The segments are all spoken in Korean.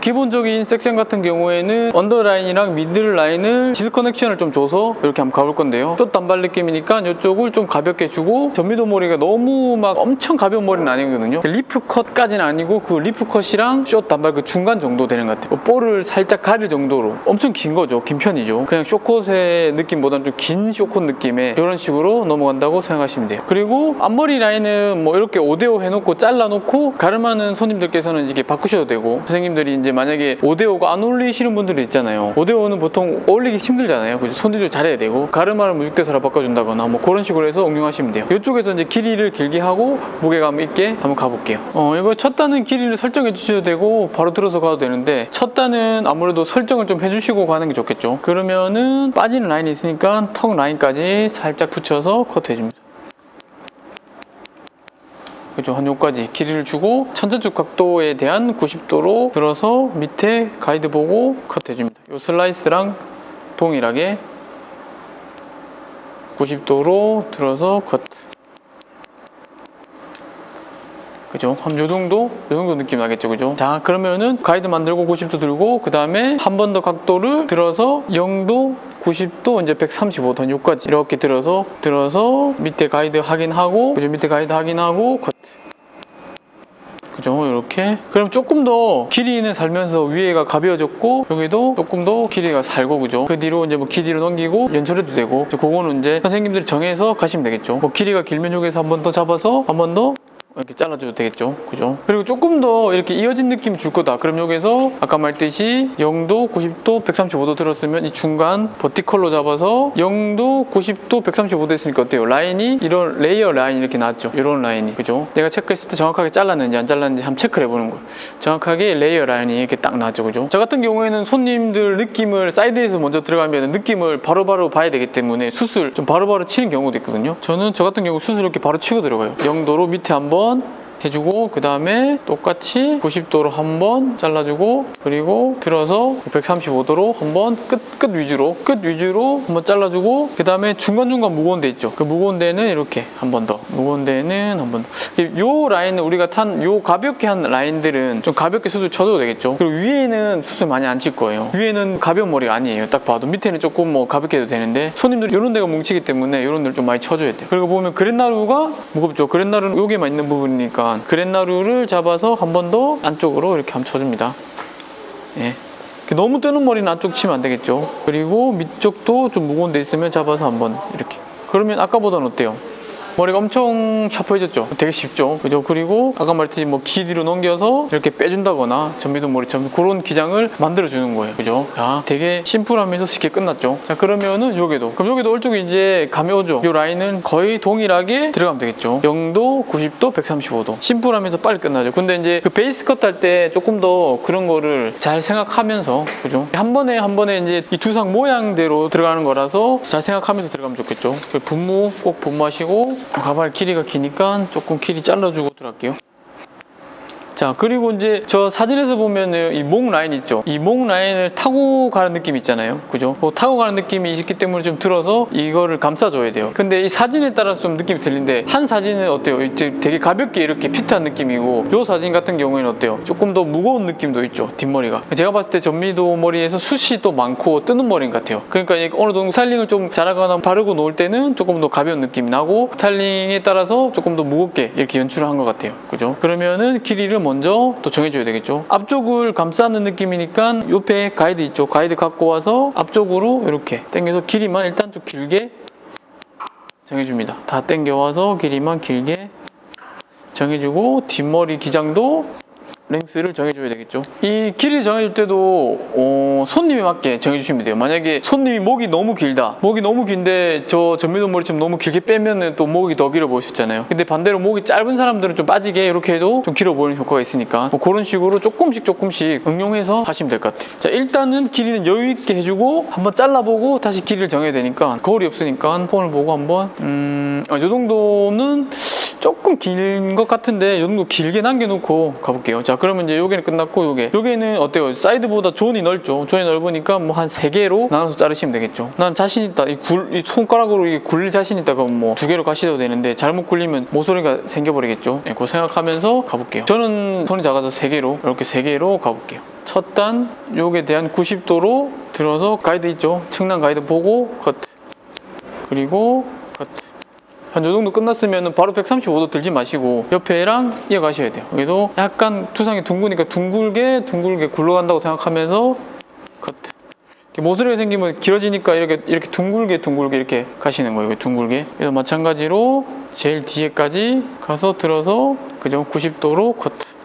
기본적인 섹션 같은 경우에는 언더라인이랑 미들라인을 디스커넥션을 좀 줘서 이렇게 한번 가볼 건데요. 숏 단발 느낌이니까 이쪽을 좀 가볍게 주고 전미도 머리가 너무 막 엄청 가벼운 머리는 아니거든요. 리프 컷까지는 아니고 그 리프 컷이랑 숏 단발 그 중간 정도 되는 것 같아요. 볼을 살짝 가릴 정도로 엄청 긴 거죠. 긴 편이죠. 그냥 숏컷의 느낌보다는 좀 긴 숏컷 느낌의 이런 식으로 넘어간다고 생각하시면 돼요. 그리고 앞머리 라인은 뭐 이렇게 5대5 해놓고 잘라놓고 가름하는 손님들께서는 이렇게 바꾸셔도 되고, 선생님들이 이제 만약에 5대5가 안 어울리시는 분들이 있잖아요. 5대5는 보통 어울리기 힘들잖아요. 그죠? 손질을 잘해야 되고, 가름하면 6대4로 바꿔준다거나 뭐 그런 식으로 해서 응용하시면 돼요. 이쪽에서 이제 길이를 길게 하고 무게감 있게 한번 가볼게요. 이거 첫 단은 길이를 설정해 주셔도 되고 바로 들어서 가도 되는데, 첫 단은 아무래도 설정을 좀 해주시고 가는 게 좋겠죠. 그러면은 빠지는 라인이 있으니까 턱 라인까지 살짝 붙여서 컷해줍니다. 그죠? 한 요까지 길이를 주고 천천축 각도에 대한 90도로 들어서 밑에 가이드 보고 컷해줍니다. 요 슬라이스랑 동일하게 90도로 들어서 컷. 그죠? 한 요 정도 느낌 나겠죠? 그죠? 자, 그러면은 가이드 만들고 90도 들고, 그 다음에 한 번 더 각도를 들어서 0도, 90도, 이제 135도 요까지 이렇게 들어서 밑에 가이드 확인하고, 그죠? 밑에 가이드 확인하고 컷. 그죠? 이렇게. 그럼 조금 더 길이는 살면서 위에가 가벼워졌고, 여기도 조금 더 길이가 살고, 그죠? 그 뒤로 이제 뭐 길이로 넘기고 연출해도 되고, 그거는 이제 선생님들이 정해서 가시면 되겠죠. 뭐 길이가 길면 여기서 한 번 더 잡아서 한 번 더 이렇게 잘라줘도 되겠죠. 그죠? 그리고 조금 더 이렇게 이어진 느낌 줄 거다. 그럼 여기서 아까 말했듯이 0도, 90도, 135도 들었으면 이 중간 버티컬로 잡아서 0도, 90도, 135도 했으니까 어때요? 라인이 이런 레이어 라인 이렇게 나왔죠. 이런 라인이. 그죠? 내가 체크했을 때 정확하게 잘랐는지 안 잘랐는지 한번 체크를 해보는 거예요. 정확하게 레이어 라인이 이렇게 딱 나왔죠. 그죠? 저 같은 경우에는 손님들 느낌을 사이드에서 먼저 들어가면 느낌을 바로바로 봐야 되기 때문에 숱을 좀 바로바로 치는 경우도 있거든요. 저는 저 같은 경우 숱을 이렇게 바로 치고 들어가요. 0도로 밑에 한번 해주고, 그 다음에 똑같이 90도로 한번 잘라주고, 그리고 들어서 135도로 한번 끝 위주로 한번 잘라주고, 그 다음에 중간중간 무거운 데 있죠. 그 무거운 데는 이렇게 한 번 더, 무거운 데는 한 번 더. 요 라인은 우리가 탄 요 가볍게 한 라인들은 좀 가볍게 숱을 쳐도 되겠죠. 그리고 위에는 숱을 많이 안 칠 거예요. 위에는 가벼운 머리가 아니에요. 딱 봐도 밑에는 조금 뭐 가볍게 해도 되는데, 손님들이 이런 데가 뭉치기 때문에 이런 데를 좀 많이 쳐줘야 돼요. 그리고 보면 그랜나루가 무겁죠. 그랜나루는 여기만 있는 부분이니까 그랜나루를 잡아서 한 번 더 안쪽으로 이렇게 한번 쳐줍니다. 예. 너무 뜨는 머리는 안쪽 치면 안 되겠죠. 그리고 밑쪽도 좀 무거운 데 있으면 잡아서 한번 이렇게. 그러면 아까보다는 어때요? 머리가 엄청 샤프해졌죠. 되게 쉽죠. 그죠? 그리고 아까 말했듯이 뭐 길이로 넘겨서 이렇게 빼준다거나 전미도 머리처럼 그런 기장을 만들어주는 거예요. 그죠? 자, 되게 심플하면서 쉽게 끝났죠. 자, 그러면은 여기도 얼쪽에 이제 감이 오죠. 이 라인은 거의 동일하게 들어가면 되겠죠. 0도, 90도, 135도. 심플하면서 빨리 끝나죠. 근데 이제 그 베이스 컷 할 때 조금 더 그런 거를 잘 생각하면서, 그죠? 한 번에 이제 이 두상 모양대로 들어가는 거라서 잘 생각하면서 들어가면 좋겠죠. 분무 꼭 분무하시고, 가발 길이가 기니까 조금 길이 잘라주고 들어갈게요. 자, 그리고 이제 저 사진에서 보면은 이 목 라인 있죠. 이 목 라인을 타고 가는 느낌 있잖아요. 그죠? 타고 가는 느낌이 있기 때문에 좀 들어서 이거를 감싸줘야 돼요. 근데 이 사진에 따라서 좀 느낌이 틀린데, 한 사진은 어때요? 이제 되게 가볍게 이렇게 핏한 느낌이고, 요 사진 같은 경우에는 어때요? 조금 더 무거운 느낌도 있죠. 뒷머리가. 제가 봤을 때 전미도 머리에서 숱이 또 많고 뜨는 머리인 것 같아요. 그러니까 어느 정도 스타일링을 좀 잘하거나 바르고 놓을 때는 조금 더 가벼운 느낌이 나고, 스타일링에 따라서 조금 더 무겁게 이렇게 연출을 한 것 같아요. 그죠? 그러면은 길이를 먼저 또 정해줘야 되겠죠. 앞쪽을 감싸는 느낌이니까 옆에 가이드 있죠. 가이드 갖고 와서 앞쪽으로 이렇게 당겨서 길이만 일단 좀 길게 정해줍니다. 다 당겨와서 길이만 길게 정해주고, 뒷머리 기장도 랭스를 정해줘야 되겠죠. 이 길이 정해줄 때도 손님에 맞게 정해주시면 돼요. 만약에 손님이 목이 너무 길다, 목이 너무 긴데 저 전미도 머리처럼 너무 길게 빼면은 또 목이 더 길어 보이시잖아요. 근데 반대로 목이 짧은 사람들은 좀 빠지게 이렇게 해도 좀 길어 보이는 효과가 있으니까 뭐 그런 식으로 조금씩 응용해서 하시면 될 것 같아요. 자, 일단은 길이는 여유 있게 해주고 한번 잘라보고 다시 길이를 정해야 되니까, 거울이 없으니까 폰을 보고 한번 이 정도는 조금 긴 것 같은데 이 정도 길게 남겨놓고 가볼게요. 자, 그러면 이제 여기는 끝났고, 여기는 어때요? 사이드보다 존이 넓죠. 존이 넓으니까 뭐 한 3개로 나눠서 자르시면 되겠죠. 난 자신 있다, 이 손가락으로 굴릴 자신 있다 그러면 뭐 2개로 가셔도 되는데, 잘못 굴리면 모서리가 생겨버리겠죠. 네, 그거 생각하면서 가볼게요. 저는 손이 작아서 3개로, 이렇게 3개로 가볼게요. 첫 단 요게 대한 90도로 들어서 가이드 있죠? 측량 가이드 보고 커트. 그리고 커트. 한 요 정도 끝났으면 바로 135도 들지 마시고 옆에랑 이어가셔야 돼요. 여기도 약간 투상이 둥그니까 둥글게 굴러간다고 생각하면서 커트. 모서리가 생기면 길어지니까 이렇게 둥글게 이렇게 가시는 거예요. 둥글게. 그래서 마찬가지로 제일 뒤에까지 가서 들어서 그죠? 90도로 커트.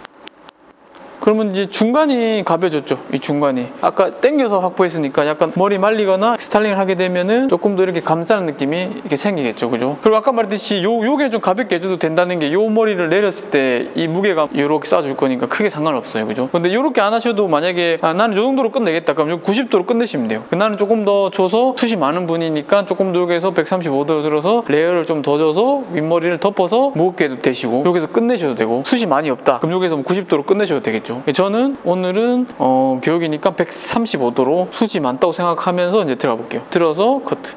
그러면 이제 중간이 가벼워졌죠. 이 중간이 아까 당겨서 확보했으니까 약간 머리 말리거나 스타일링을 하게 되면은 조금 더 이렇게 감싸는 느낌이 이렇게 생기겠죠. 그죠? 그리고 아까 말했듯이 요게 좀 가볍게 해줘도 된다는 게 요 머리를 내렸을 때 이 무게감 요렇게 쏴줄 거니까 크게 상관없어요. 그죠? 근데 요렇게 안 하셔도 만약에 나는 요 정도로 끝내겠다 그럼 요 90도로 끝내시면 돼요. 나는 조금 더 줘서 숱이 많은 분이니까 조금 더 여기서 135도로 들어서 레이어를 좀 더 줘서 윗머리를 덮어서 무겁게 해도 되시고 여기서 끝내셔도 되고 숱이 많이 없다 그럼 여기서 90도로 끝내셔도 되겠죠. 저는 오늘은 교육이니까 135도로 숱이 많다고 생각하면서 이제 들어가 볼게요. 들어서 커트.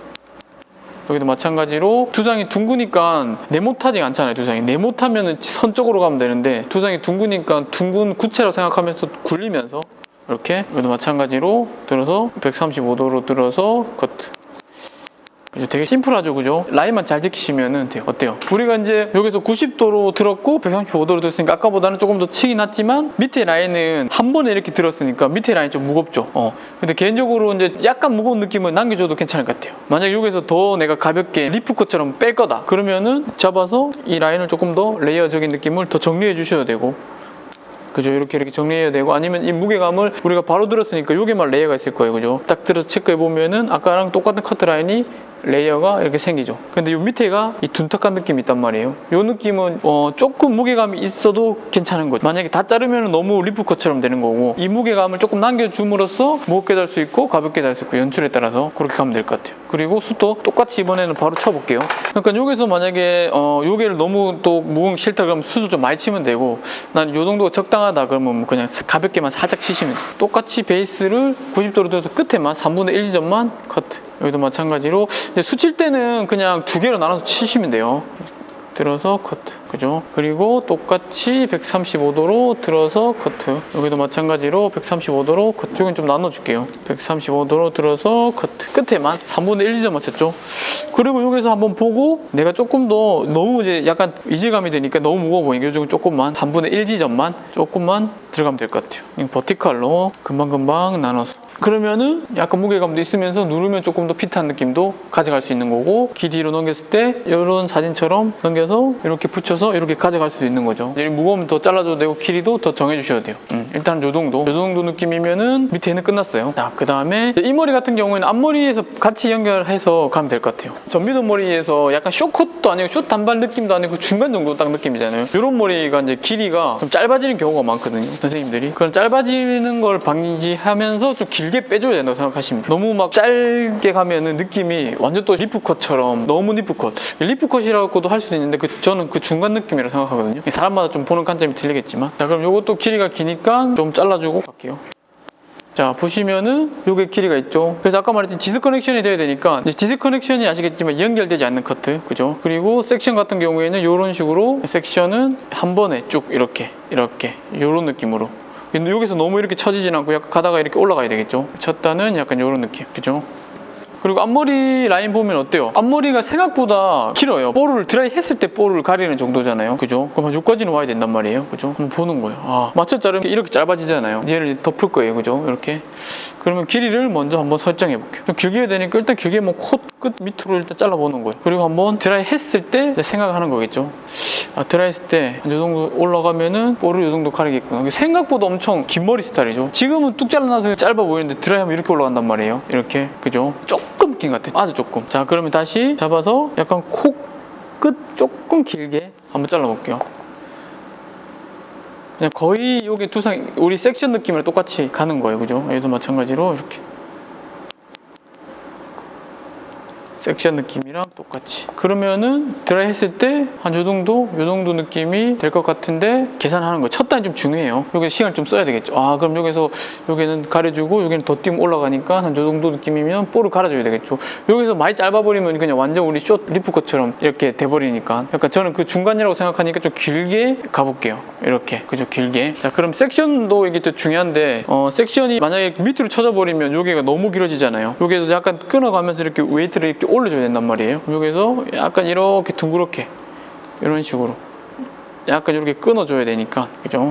여기도 마찬가지로 두상이 둥그니까 네모타지가 않잖아요. 두상이 네모타면은 선적으로 가면 되는데 두상이 둥그니까 둥근 구체라고 생각하면서 굴리면서 이렇게 여기도 마찬가지로 들어서 135도로 들어서 커트. 되게 심플하죠, 그죠? 라인만 잘 지키시면 돼요. 어때요? 우리가 이제 여기서 90도로 들었고 135도로 들었으니까 아까보다는 조금 더 층이 낮지만 밑에 라인은 한 번에 이렇게 들었으니까 밑에 라인이 좀 무겁죠. 근데 개인적으로 이제 약간 무거운 느낌은 남겨줘도 괜찮을 것 같아요. 만약 여기서 더 내가 가볍게 리프컷처럼 뺄 거다 그러면은 잡아서 이 라인을 조금 더 레이어적인 느낌을 더 정리해 주셔도 되고 그죠? 이렇게 정리해야 되고 아니면 이 무게감을 우리가 바로 들었으니까 여기만 레이어가 있을 거예요. 그죠? 딱 들어서 체크해 보면은 아까랑 똑같은 커트 라인이 레이어가 이렇게 생기죠. 근데 이 밑에가 이 둔탁한 느낌이 있단 말이에요. 이 느낌은 조금 무게감이 있어도 괜찮은 거죠. 만약에 다 자르면 너무 리프컷처럼 되는 거고 이 무게감을 조금 남겨줌으로써 무겁게 달 수 있고 가볍게 달 수 있고 연출에 따라서 그렇게 가면 될 것 같아요. 그리고 숱도 똑같이 이번에는 바로 쳐볼게요. 그러니까 여기서 만약에 요게를 너무 또 무거운 게 싫다 그러면 숱을 좀 많이 치면 되고 난 요 정도가 적당하다 그러면 그냥 가볍게만 살짝 치시면 돼요. 똑같이 베이스를 90도로 들어서 끝에만 3분의 1 지점만 커트. 여기도 마찬가지로 수칠 때는 그냥 두 개로 나눠서 치시면 돼요. 들어서 커트. 그죠? 그리고 똑같이 135도로 들어서 커트. 여기도 마찬가지로 135도로 커트. 쪽은 좀 나눠줄게요. 135도로 들어서 커트. 끝에만 3분의 1 지점 맞췄죠? 그리고 여기서 한번 보고 내가 조금 더 너무 이제 약간 이질감이 되니까 너무 무거워 보이니까 요즘 조금만 3분의 1 지점만 조금만 들어가면 될 것 같아요. 버티컬로 금방금방 나눠서. 그러면은 약간 무게감도 있으면서 누르면 조금 더 핏한 느낌도 가져갈 수 있는 거고 귀 뒤로 넘겼을 때 이런 사진처럼 넘겨서 이렇게 붙여서 이렇게 가져갈 수 있는 거죠. 무거우면 더 잘라줘도 되고 길이도 더 정해주셔도 돼요. 일단 요 정도 느낌이면은 밑에는 끝났어요. 자, 그 다음에 이 머리 같은 경우에는 앞머리에서 같이 연결해서 가면 될 것 같아요. 전미도 머리에서 약간 숏컷도 아니고 숏 단발 느낌도 아니고 중간 정도 딱 느낌이잖아요. 이런 머리가 이제 길이가 좀 짧아지는 경우가 많거든요. 선생님들이 그런 짧아지는 걸 방지하면서 좀 길게 빼줘야 된다고 생각하시면 돼요. 너무 막 짧게 가면은 느낌이 완전 또 리프컷처럼 너무 리프컷이라고도 할 수도 있는데 저는 그 중간 느낌이라고 생각하거든요. 사람마다 좀 보는 관점이 틀리겠지만 자, 그럼 요것도 길이가 기니까 좀 잘라주고 갈게요. 자, 보시면은 요게 길이가 있죠. 그래서 아까 말했던 디스커넥션이 돼야 되니까 디스커넥션이 아시겠지만 연결되지 않는 커트, 그죠? 그리고 섹션 같은 경우에는 요런 식으로 섹션은 한 번에 쭉 이렇게 요런 느낌으로. 근데 여기서 너무 이렇게 처지진 않고 약간 가다가 이렇게 올라가야 되겠죠. 쳤다는 약간 요런 느낌, 그죠? 그리고 앞머리 라인 보면 어때요? 앞머리가 생각보다 길어요. 볼을 드라이 했을 때 볼을 가리는 정도잖아요. 그죠? 그럼 여기까지는 와야 된단 말이에요. 그죠? 한번 보는 거예요. 맞춰 자르면 이렇게 짧아지잖아요. 얘를 덮을 거예요. 그죠? 이렇게. 그러면 길이를 먼저 한번 설정해 볼게요. 좀 길게 해야 되니까 일단 길게 콧 끝 밑으로 일단 잘라보는 거예요. 그리고 한번 드라이 했을 때 생각하는 거겠죠. 드라이 했을 때 이 정도 올라가면은 볼을 이 정도 가리겠구나. 생각보다 엄청 긴 머리 스타일이죠. 지금은 뚝 잘라놔서 짧아 보이는데 드라이 하면 이렇게 올라간단 말이에요. 이렇게. 그죠? 조금 긴 것 같아요. 아주 조금. 자, 그러면 다시 잡아서 약간 코 끝 조금 길게 한번 잘라볼게요. 그냥 거의 여기 두상 우리 섹션 느낌이랑 똑같이 가는 거예요. 그죠? 얘도 마찬가지로 이렇게 섹션 느낌이랑 똑같이. 그러면은 드라이 했을 때 한 요 정도 느낌이 될 것 같은데 계산하는 거 첫 단이 좀 중요해요. 여기 시간을 좀 써야 되겠죠. 아, 그럼 여기서 여기는 가려주고 여기는 더 띄면 올라가니까 한 요 정도 느낌이면 볼을 갈아줘야 되겠죠. 여기서 많이 짧아버리면 그냥 완전 우리 숏 리프컷처럼 이렇게 돼버리니까, 약간 저는 그 중간이라고 생각하니까 좀 길게 가볼게요. 이렇게, 그죠? 길게. 자, 그럼 섹션도 이게 또 중요한데, 섹션이 만약에 밑으로 쳐져버리면 여기가 너무 길어지잖아요. 여기에서 약간 끊어가면서 이렇게 웨이트를 이렇게 올려줘야 된단 말이에요. 여기서 약간 이렇게 둥그렇게 이런 식으로 약간 이렇게 끊어줘야 되니까, 그죠?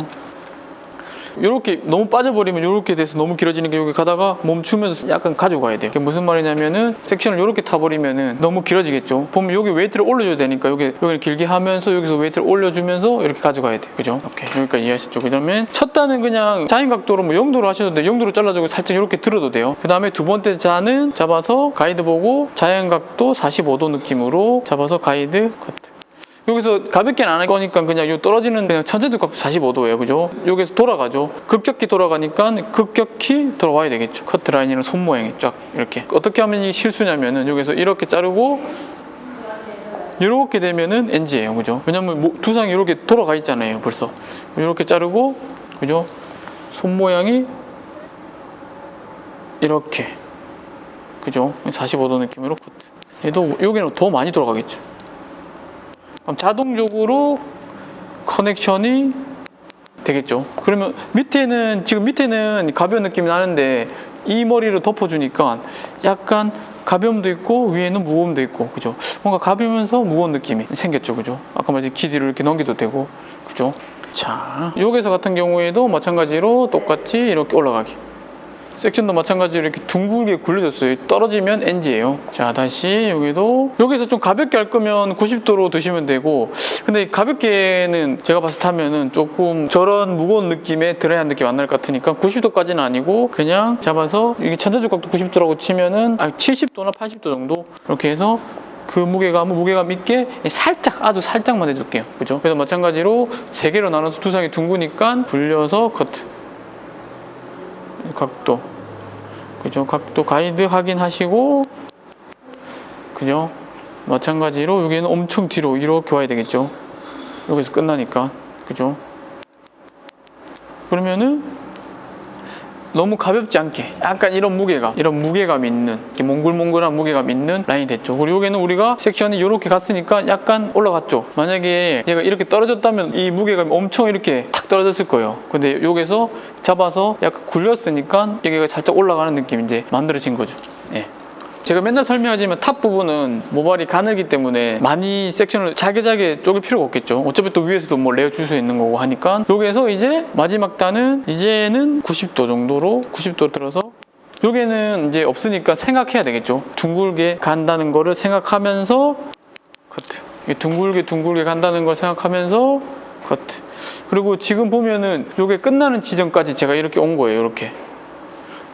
이렇게 너무 빠져버리면 이렇게 돼서 너무 길어지니까 여기 가다가 멈추면서 약간 가져가야 돼요. 그게 무슨 말이냐면은 섹션을 이렇게 타버리면은 너무 길어지겠죠. 보면 여기 웨이트를 올려줘야 되니까 여기는 길게 하면서 여기서 웨이트를 올려주면서 이렇게 가져가야 돼요. 그죠? 오케이, 여기까지 이해하셨죠? 그 다음에 첫 단은 그냥 자인 각도로 뭐 0도로 하셔도 돼요. 0도로 잘라주고 살짝 이렇게 들어도 돼요. 그 다음에 두 번째 자는 잡아서 가이드 보고 자연 각도 45도 느낌으로 잡아서 가이드 커트. 여기서 가볍게는 안 할 거니까 그냥 요 떨어지는 그냥 천체적 각도 45도예요. 그죠? 여기서 돌아가죠. 급격히 돌아가니까 급격히 돌아와야 되겠죠. 커트 라인이랑 손 모양이 쫙 이렇게. 어떻게 하면 이 실수냐면은 여기서 이렇게 자르고 이렇게 되면은 NG예요. 그죠? 왜냐면 두상이 이렇게 돌아가 있잖아요. 벌써. 이렇게 자르고, 그죠? 손 모양이 이렇게. 그죠? 45도 느낌으로 커트. 얘도 여기는 더 많이 돌아가겠죠. 그럼 자동적으로 커넥션이 되겠죠. 그러면 지금 밑에는 가벼운 느낌이 나는데 이 머리를 덮어주니까 약간 가벼움도 있고 위에는 무거움도 있고, 그죠? 뭔가 가벼우면서 무거운 느낌이 생겼죠. 그죠? 아까 말했듯이 기디로 이렇게 넘기도 되고, 그죠? 자, 여기서 같은 경우에도 마찬가지로 똑같이 이렇게 올라가기. 섹션도 마찬가지로 이렇게 둥글게 굴려졌어요. 떨어지면 NG예요. 자, 다시 여기서 좀 가볍게 할 거면 90도로 드시면 되고, 근데 가볍게는 제가 봤을 때 하면은 조금 저런 무거운 느낌의 드라이한 느낌 안 날 것 같으니까 90도까지는 아니고 그냥 잡아서 이게 천체적 각도 90도라고 치면은 70도나 80도 정도 이렇게 해서 그 무게감 있게 살짝, 아주 살짝만 해줄게요. 그죠? 그래서 마찬가지로 3개로 나눠서 두상이 둥그니까 굴려서 커트. 각도, 그죠? 각도 가이드 확인하시고, 그죠? 마찬가지로 여기는 엄청 뒤로 이렇게 와야 되겠죠? 여기서 끝나니까, 그죠? 그러면은 너무 가볍지 않게 약간 이런 무게감 있는, 이렇게 몽글몽글한 무게감 있는 라인이 됐죠. 그리고 여기는 우리가 섹션이 이렇게 갔으니까 약간 올라갔죠. 만약에 얘가 이렇게 떨어졌다면 이 무게감이 엄청 이렇게 탁 떨어졌을 거예요. 근데 여기서 잡아서 약간 굴렸으니까 여기가 살짝 올라가는 느낌이 이제 만들어진 거죠. 예. 제가 맨날 설명하지만 탑 부분은 모발이 가늘기 때문에 많이 섹션을 잘게 쪼갤 필요가 없겠죠. 어차피 또 위에서도 뭐 레어 줄 수 있는 거고 하니까, 여기에서 이제 마지막 단은 이제는 90도 정도로 90도 들어서 여기는 이제 없으니까 생각해야 되겠죠. 둥글게 간다는 거를 생각하면서 커트. 둥글게 간다는 걸 생각하면서 커트. 그리고 지금 보면은 이게 끝나는 지점까지 제가 이렇게 온 거예요.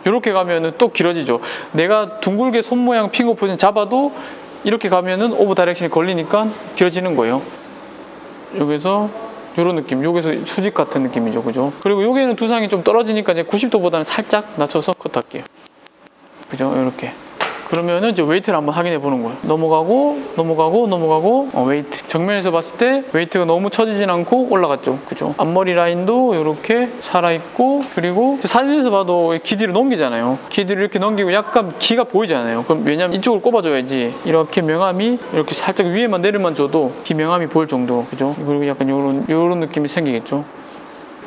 이렇게 가면은 또 길어지죠. 내가 둥글게 손 모양 핑거 포지션 잡아도 이렇게 가면은 오버 다이렉션이 걸리니까 길어지는 거예요. 여기서 이런 느낌, 여기서 수직 같은 느낌이죠. 그죠? 그리고 여기는 두상이 좀 떨어지니까 이제 90도보다는 살짝 낮춰서 컷할게요. 그죠? 이렇게. 그러면은 이제 웨이트를 한번 확인해 보는 거예요. 넘어가고 웨이트. 정면에서 봤을 때 웨이트가 너무 처지진 않고 올라갔죠. 그죠? 앞머리 라인도 이렇게 살아있고, 그리고 사진에서 봐도 기디를 넘기잖아요. 기디를 이렇게 넘기고 약간 기가 보이잖아요. 그럼 왜냐면 이쪽을 꼽아줘야지 이렇게 명암이 이렇게 살짝 위에만 내려만 줘도 기 명암이 보일 정도로. 그죠? 그리고 약간 요런 느낌이 생기겠죠.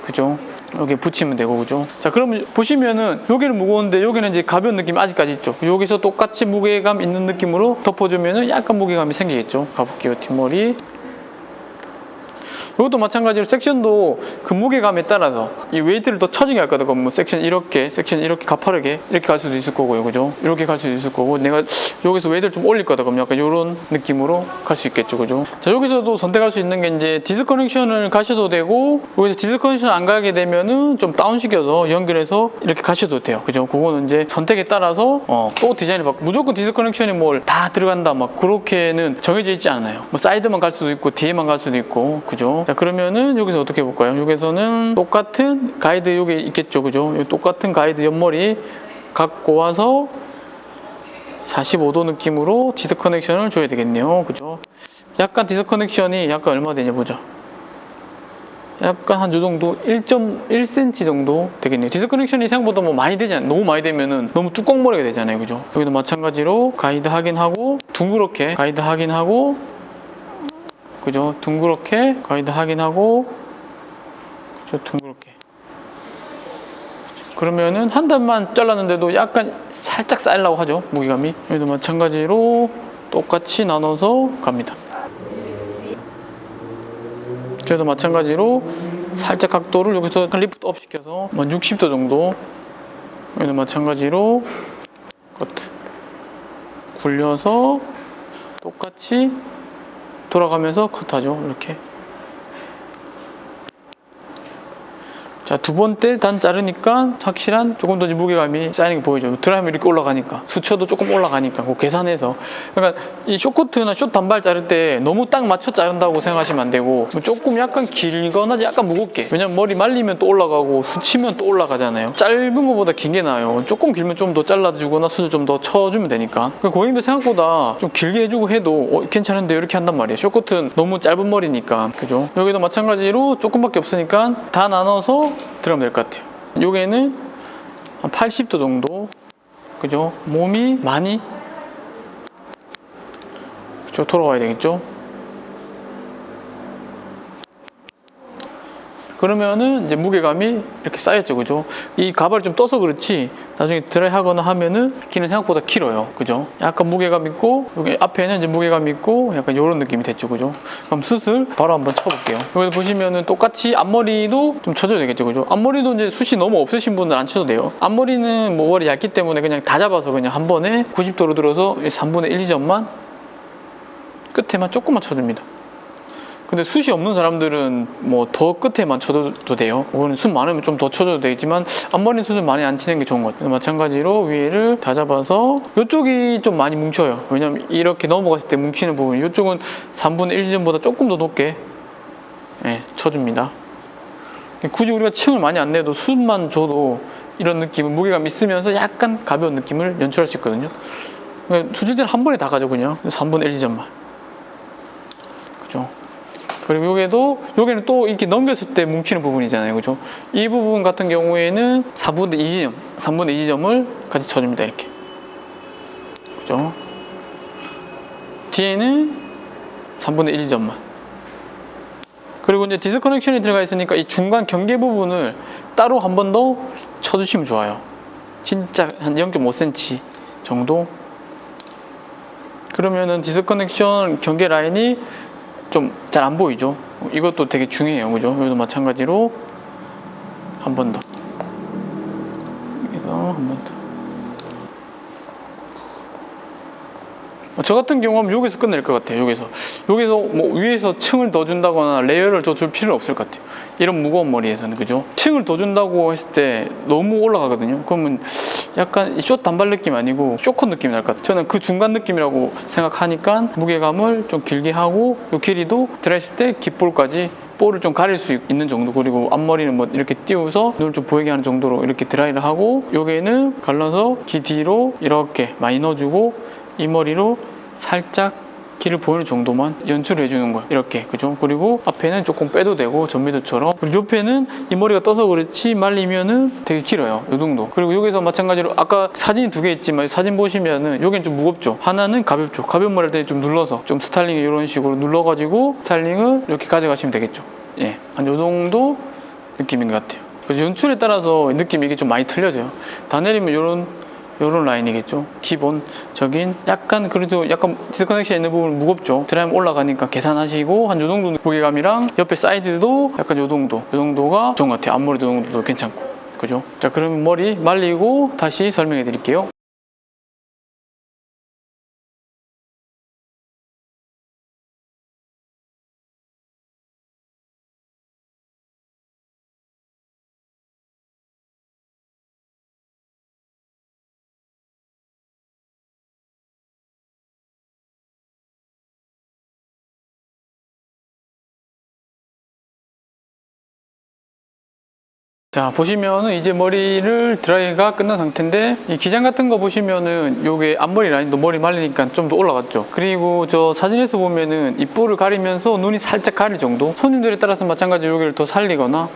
그죠? 여기 붙이면 되고, 그죠? 자, 그러면 보시면은 여기는 무거운데 여기는 이제 가벼운 느낌이 아직까지 있죠. 여기서 똑같이 무게감 있는 느낌으로 덮어주면은 약간 무게감이 생기겠죠. 가볼게요. 뒷머리. 이것도 마찬가지로 섹션도 그 무게감에 따라서 이 웨이트를 더 처지게 할 거다. 그럼 뭐 섹션 이렇게 가파르게 이렇게 갈 수도 있을 거고요. 그죠? 이렇게 갈 수도 있을 거고, 내가 여기서 웨이트를 좀 올릴 거다. 그럼 약간 이런 느낌으로 갈 수 있겠죠. 그죠? 자, 여기서도 선택할 수 있는 게 이제 디스커넥션을 가셔도 되고, 여기서 디스커넥션 안 가게 되면은 좀 다운시켜서 연결해서 이렇게 가셔도 돼요. 그죠? 그거는 이제 선택에 따라서 또 디자인을 바꾸고, 무조건 디스커넥션이 뭘 다 들어간다 막 그렇게는 정해져 있지 않아요. 뭐 사이드만 갈 수도 있고 뒤에만 갈 수도 있고. 그죠? 자, 그러면은 여기서 어떻게 해볼까요? 여기서는 똑같은 가이드 여기 있겠죠. 그죠? 똑같은 가이드 옆머리 갖고 와서 45도 느낌으로 디스커넥션을 줘야 되겠네요. 그죠? 약간 디스커넥션이 약간 얼마 되냐 보자. 약간 한 요 정도 1.1cm 정도 되겠네요. 디스커넥션이 생각보다 뭐 많이 되지 않아요. 너무 많이 되면은 너무 뚜껑머리가 되잖아요. 그죠? 여기도 마찬가지로 가이드 확인하고 둥그렇게 가이드 확인하고 그죠? 둥그렇게 가이드 확인하고 그죠? 둥그렇게 그러면은 한 단만 잘랐는데도 약간 살짝 쌓이려고 하죠. 무게감이. 여기도 마찬가지로 똑같이 나눠서 갑니다. 저도 마찬가지로 살짝 각도를 여기서 리프트 업 시켜서 60도 정도 여기도 마찬가지로 커트 굴려서 똑같이 돌아가면서 컷하죠. 이렇게. 자, 두 번째 단 자르니까 확실한 조금 더 무게감이 쌓이는 게 보이죠. 드라이브 이렇게 올라가니까 수초도 조금 올라가니까 그 계산해서. 그러니까 이 숏커트나 숏 단발 자를 때 너무 딱 맞춰 자른다고 생각하시면 안 되고 조금 약간 길거나 약간 무겁게. 왜냐면 머리 말리면 또 올라가고 수치면 또 올라가잖아요. 짧은 것보다 긴 게 나아요. 조금 길면 좀 더 잘라주거나 수를 좀 더 쳐주면 되니까. 고객님도 생각보다 좀 길게 해주고 해도 괜찮은데 이렇게 한단 말이에요. 숏커트는 너무 짧은 머리니까. 그죠? 여기도 마찬가지로 조금밖에 없으니까 다 나눠서 들어가면 될 것 같아요. 요게는 한 80도 정도. 그죠? 몸이 많이 그죠? 돌아가야 되겠죠? 그러면은 이제 무게감이 이렇게 쌓였죠. 그죠? 이 가발이 좀 떠서 그렇지 나중에 드라이 하거나 하면은 길은 생각보다 길어요. 그죠? 약간 무게감 있고 여기 앞에는 이제 무게감 있고 약간 이런 느낌이 됐죠. 그죠? 그럼 숱을 바로 한번 쳐볼게요. 여기 보시면은 똑같이 앞머리도 좀 쳐줘야 되겠죠. 그죠? 앞머리도 이제 숱이 너무 없으신 분들 안 쳐도 돼요. 앞머리는 뭐 머리 얇기 때문에 그냥 다 잡아서 그냥 한 번에 90도로 들어서 3분의 1, 2점만 끝에만 조금만 쳐줍니다. 근데 숱이 없는 사람들은 뭐 더 끝에만 쳐줘도 돼요. 그거는 숱 많으면 좀 더 쳐줘도 되지만 앞머리 숱을 많이 안 치는 게 좋은 것 같아요. 마찬가지로 위에를 다 잡아서 이쪽이 좀 많이 뭉쳐요. 왜냐면 이렇게 넘어갔을 때 뭉치는 부분 이쪽은 3분의 1 지점보다 조금 더 높게 쳐줍니다. 굳이 우리가 층을 많이 안 내도 숱만 줘도 이런 느낌은 무게감 있으면서 약간 가벼운 느낌을 연출할 수 있거든요. 수질 때는 한 번에 다 가죠. 그냥 3분의 1 지점만. 그죠? 그리고 요게는 또 이렇게 넘겼을 때 뭉치는 부분이잖아요. 그죠? 이 부분 같은 경우에는 4분의 2지점, 3분의 2지점을 같이 쳐줍니다. 이렇게. 그죠? 뒤에는 3분의 1지점만. 그리고 이제 디스커넥션이 들어가 있으니까 이 중간 경계 부분을 따로 한 번 더 쳐주시면 좋아요. 진짜 한 0.5cm 정도. 그러면은 디스커넥션 경계 라인이 좀 잘 안 보이죠? 이것도 되게 중요해요. 그죠? 여기도 마찬가지로 한 번 더. 여기서 한 번 더. 저 같은 경우는 여기서 끝낼 것 같아요. 여기서 뭐 위에서 층을 더 준다거나 레이어를 더 줄 필요는 없을 것 같아요. 이런 무거운 머리에서는. 그죠? 층을 더 준다고 했을 때 너무 올라가거든요. 그러면 약간 숏 단발 느낌 아니고 쇼컷 느낌이 날 것 같아요. 저는 그 중간 느낌이라고 생각하니까 무게감을 좀 길게 하고 이 길이도 드라이했을 때 깃볼까지 볼을 좀 가릴 수 있는 정도. 그리고 앞머리는 뭐 이렇게 띄워서 눈을 좀 보이게 하는 정도로 이렇게 드라이를 하고 여기에는 갈라서 귀 뒤로 이렇게 많이 넣어주고 이 머리로 살짝 길을 보이는 정도만 연출을 해주는 거예요. 이렇게. 그죠? 그리고 앞에는 조금 빼도 되고 전미도처럼. 그리고 옆에는 이 머리가 떠서 그렇지 말리면은 되게 길어요. 이 정도. 그리고 여기서 마찬가지로 아까 사진이 두 개 있지만 사진 보시면은 여기는 좀 무겁죠. 하나는 가볍죠. 가벼운 머리 할 때 좀 눌러서 좀 스타일링 이런 식으로 눌러가지고 스타일링을 이렇게 가져가시면 되겠죠. 예, 한 요 정도 느낌인 것 같아요. 그래서 연출에 따라서 느낌이 이게 좀 많이 틀려져요. 다 내리면 요런 라인이겠죠. 기본적인 약간 그래도 약간 디스커넥션 있는 부분은 무겁죠. 드라이브 올라가니까 계산하시고 한 요 정도 무게감이랑 옆에 사이드도 약간 요 정도가 좋은 것 같아요. 앞머리도 요 정도도 괜찮고. 그죠? 자, 그러면 머리 말리고 다시 설명해 드릴게요. 자, 보시면은 이제 머리를 드라이가 끝난 상태인데 이 기장 같은 거 보시면은 요게 앞머리 라인도 머리 말리니까 좀 더 올라갔죠. 그리고 저 사진에서 보면은 입볼을 가리면서 눈이 살짝 가릴 정도. 손님들에 따라서 마찬가지로 여기를 더 살리거나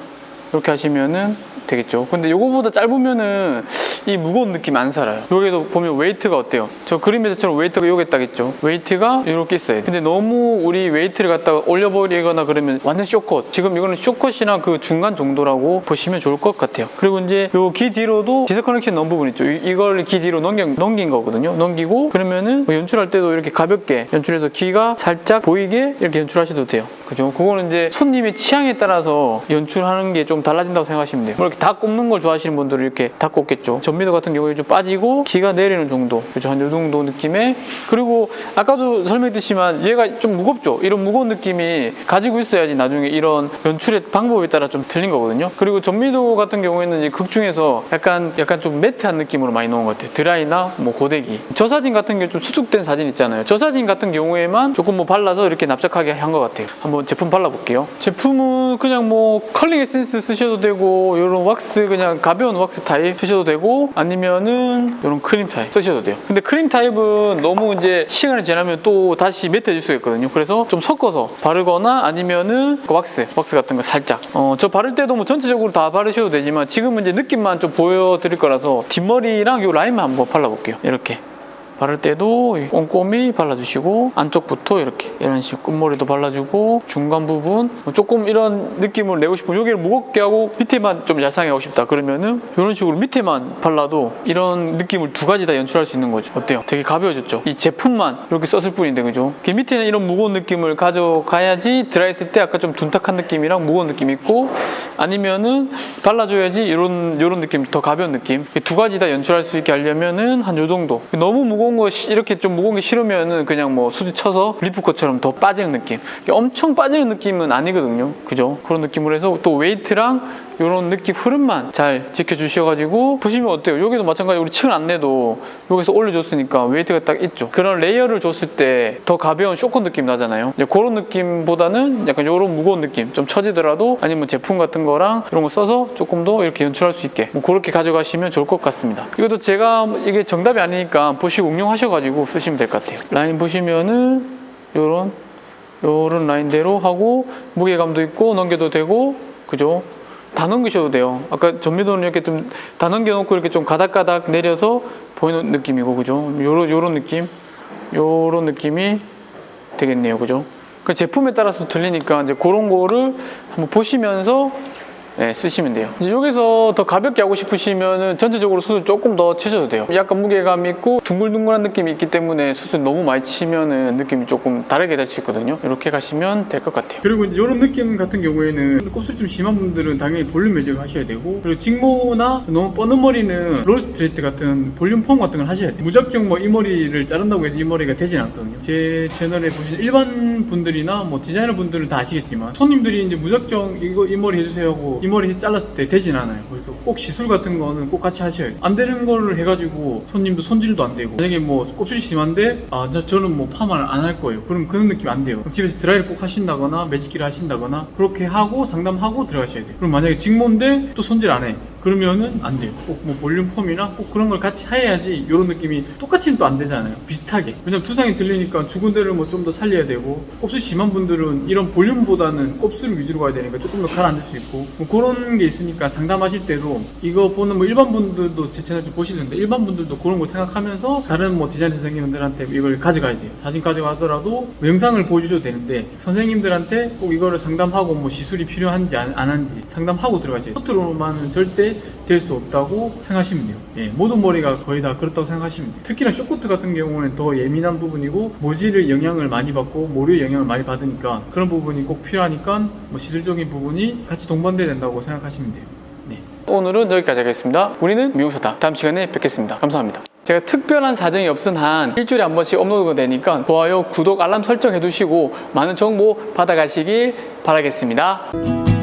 이렇게 하시면은 되겠죠. 근데 요거보다 짧으면은 이 무거운 느낌 안 살아요. 여기도 보면 웨이트가 어때요? 저 그림에서처럼 웨이트가 요게 딱 있죠. 웨이트가 이렇게 있어야 돼. 근데 너무 우리 웨이트를 갖다가 올려버리거나 그러면 완전 쇼컷. 지금 이거는 쇼컷이나 그 중간 정도라고 보시면 좋을 것 같아요. 그리고 이제 요 귀 뒤로도 디스 커넥션 넣은 부분 있죠. 이걸 귀 뒤로 넘긴 거거든요. 넘기고 그러면은 뭐 연출할 때도 이렇게 가볍게 연출해서 귀가 살짝 보이게 이렇게 연출하셔도 돼요. 그죠? 그거는 이제 손님의 취향에 따라서 연출하는 게 좀 달라진다고 생각하시면 돼요. 뭐 이렇게 다 꼽는 걸 좋아하시는 분들은 이렇게 다 꼽겠죠. 전미도 같은 경우에 좀 빠지고 귀가 내리는 정도, 그죠? 한 요 정도 느낌에. 그리고 아까도 설명했듯이만 얘가 좀 무겁죠. 이런 무거운 느낌이 가지고 있어야지 나중에 이런 연출의 방법에 따라 좀 틀린 거거든요. 그리고 전미도 같은 경우에는 이제 극 중에서 약간 좀 매트한 느낌으로 많이 나온 것 같아요. 드라이나 뭐 고데기. 저 사진 같은 게 좀 수축된 사진 있잖아요. 저 사진 같은 경우에만 조금 뭐 발라서 이렇게 납작하게 한 것 같아요. 한번 제품 발라볼게요. 제품은 그냥 뭐 컬링 에센스 쓰셔도 되고 이런 왁스 그냥 가벼운 왁스 타입 쓰셔도 되고 아니면은 이런 크림 타입 쓰셔도 돼요. 근데 크림 타입은 너무 이제 시간이 지나면 또 다시 매트해질 수가 있거든요. 그래서 좀 섞어서 바르거나 아니면은 그 왁스 같은 거 살짝 저 바를 때도 뭐 전체적으로 다 바르셔도 되지만 지금은 이제 느낌만 좀 보여드릴 거라서 뒷머리랑 요 라인만 한번 발라볼게요. 이렇게 바를 때도 꼼꼼히 발라주시고 안쪽부터 이렇게 이런 식으로 끝머리도 발라주고 중간 부분 조금 이런 느낌을 내고 싶으면 여기를 무겁게 하고 밑에만 좀 얄쌍하게 하고 싶다 그러면은 이런 식으로 밑에만 발라도 이런 느낌을 두 가지 다 연출할 수 있는 거죠. 어때요? 되게 가벼워졌죠? 이 제품만 이렇게 썼을 뿐인데 그죠? 밑에는 이런 무거운 느낌을 가져가야지 드라이 했을 때 아까 좀 둔탁한 느낌이랑 무거운 느낌이 있고 아니면은 발라줘야지 이런 느낌 더 가벼운 느낌 두 가지 다 연출할 수 있게 하려면은 한 요 정도. 너무 무거운 거 이렇게 좀 무거운 게 싫으면은 그냥 뭐 수지 쳐서 리프컷처럼 더 빠지는 느낌. 엄청 빠지는 느낌은 아니거든요. 그죠? 그런 느낌으로 해서 또 웨이트랑 이런 느낌 흐름만 잘 지켜주셔가지고 보시면 어때요? 여기도 마찬가지로 우리 층을 안 내도 여기서 올려줬으니까 웨이트가 딱 있죠. 그런 레이어를 줬을 때 더 가벼운 쇼컷 느낌 나잖아요. 그런 느낌보다는 약간 이런 무거운 느낌 좀 처지더라도 아니면 제품 같은 거랑 이런 거 써서 조금 더 이렇게 연출할 수 있게 뭐 그렇게 가져가시면 좋을 것 같습니다. 이것도 제가 이게 정답이 아니니까 보시고 응용하셔가지고 쓰시면 될 것 같아요. 라인 보시면은 요런 라인대로 하고 무게감도 있고 넘겨도 되고 그죠? 다 넘기셔도 돼요. 아까 전미도는 이렇게 좀 다 넘겨놓고 이렇게 좀 가닥가닥 내려서 보이는 느낌이고 그죠? 요런 느낌이 되겠네요. 그죠? 그 제품에 따라서 틀리니까 이제 그런 거를 한번 보시면서 쓰시면 돼요. 이제 여기서 더 가볍게 하고 싶으시면은 전체적으로 숱을 조금 더 치셔도 돼요. 약간 무게감 있고 둥글둥글한 느낌이 있기 때문에 숱을 너무 많이 치면은 느낌이 조금 다르게 될 수 있거든요. 이렇게 가시면 될 것 같아요. 그리고 이제 이런 느낌 같은 경우에는 곱슬이 좀 심한 분들은 당연히 볼륨 매직을 하셔야 되고 그리고 직모나 너무 뻗는 머리는 롤 스트레이트 같은 볼륨 폼 같은 걸 하셔야 돼요. 무작정 뭐 이 머리를 자른다고 해서 이 머리가 되진 않거든요. 제 채널에 보시는 일반 분들이나 뭐 디자이너 분들은 다 아시겠지만 손님들이 이제 무작정 이 머리 해주세요 하고 이 머리 잘랐을 때 되진 않아요. 그래서 꼭 시술 같은 거는 꼭 같이 하셔야 돼요. 안 되는 거를 해가지고 손님도 손질도 안 되고 만약에 뭐 곱슬이 심한데 저는 뭐 파마를 안 할 거예요. 그럼 그런 느낌 안 돼요. 그럼 집에서 드라이를 꼭 하신다거나 매직기를 하신다거나 그렇게 하고 상담하고 들어가셔야 돼요. 그럼 만약에 직모인데 또 손질 안 해. 그러면은 안 돼요. 꼭 뭐 볼륨 폼이나 꼭 그런 걸 같이 해야지 이런 느낌이 똑같이는 또 안 되잖아요. 비슷하게. 왜냐면 두상이 들리니까 죽은 데를 뭐 좀 더 살려야 되고 곱슬 심한 분들은 이런 볼륨보다는 곱슬 위주로 가야 되니까 조금 더 가라앉을 수 있고 뭐 그런 게 있으니까 상담하실 때도 이거 보는 뭐 일반 분들도 제 채널 좀 보시는데 일반 분들도 그런 거 생각하면서 다른 뭐 디자인 선생님들한테 이걸 가져가야 돼요. 사진 가져가더라도 뭐 영상을 보여주셔도 되는데 선생님들한테 꼭 이거를 상담하고 뭐 시술이 필요한지 안 한지 상담하고 들어가셔야 돼요. 겉으로만은 절대 될 수 없다고 생각하시면 돼요. 모든 머리가 거의 다 그렇다고 생각하시면 돼요. 특히나 쇼커트 같은 경우는 더 예민한 부분이고 모질의 영향을 많이 받고 모류의 영향을 많이 받으니까 그런 부분이 꼭 필요하니까 뭐 시술적인 부분이 같이 동반돼야 된다고 생각하시면 돼요. 오늘은 여기까지 하겠습니다. 우리는 미용사다. 다음 시간에 뵙겠습니다. 감사합니다. 제가 특별한 사정이 없은 한 일주일에 한 번씩 업로드가 되니까 좋아요, 구독, 알람 설정 해두시고 많은 정보 받아가시길 바라겠습니다.